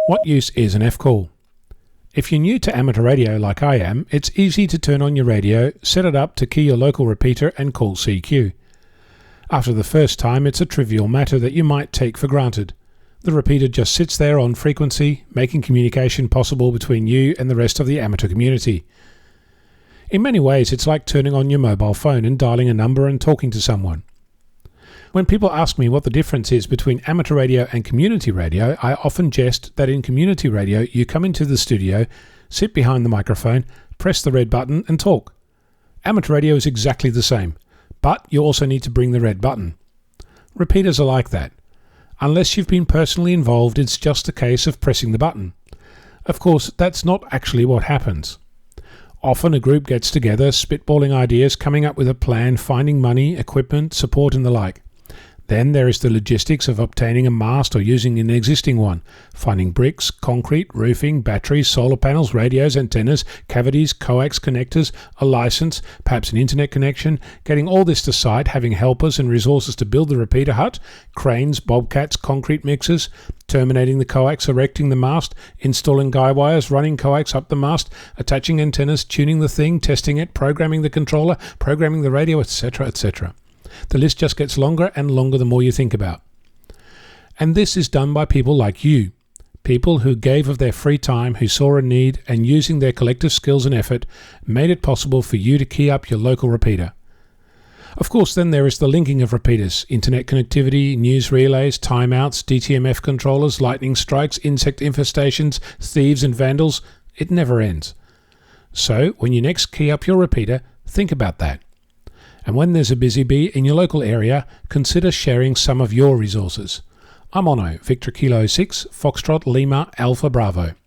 What use is an F-call? If you're new to amateur radio like I am, it's easy to turn on your radio, set it up to key your local repeater and call CQ. After the first time, it's a trivial matter that you might take for granted. The repeater just sits there on frequency, making communication possible between you and the rest of the amateur community. In many ways, it's like turning on your mobile phone and dialing a number and talking to someone. When people ask me what the difference is between amateur radio and community radio, I often jest that in community radio you come into the studio, sit behind the microphone, press the red button and talk. Amateur radio is exactly the same, but you also need to bring the red button. Repeaters are like that. Unless you've been personally involved, it's just a case of pressing the button. Of course, that's not actually what happens. Often a group gets together, spitballing ideas, coming up with a plan, finding money, equipment, support and the like. Then there is the logistics of obtaining a mast or using an existing one, finding bricks, concrete, roofing, batteries, solar panels, radios, antennas, cavities, coax connectors, a license, perhaps an internet connection, getting all this to site, having helpers and resources to build the repeater hut, cranes, bobcats, concrete mixers, terminating the coax, erecting the mast, installing guy wires, running coax up the mast, attaching antennas, tuning the thing, testing it, programming the controller, programming the radio, etc., etc. The list just gets longer and longer the more you think about. And this is done by people like you, people who gave of their free time, who saw a need, and using their collective skills and effort, made it possible for you to key up your local repeater. Of course, then there is the linking of repeaters, internet connectivity, news relays, timeouts, DTMF controllers, lightning strikes, insect infestations, thieves and vandals. It never ends. So, when you next key up your repeater, think about that. And when there's a busy bee in your local area, consider sharing some of your resources. I'm Onno, Victor Kilo 6, Foxtrot Lima Alpha Bravo.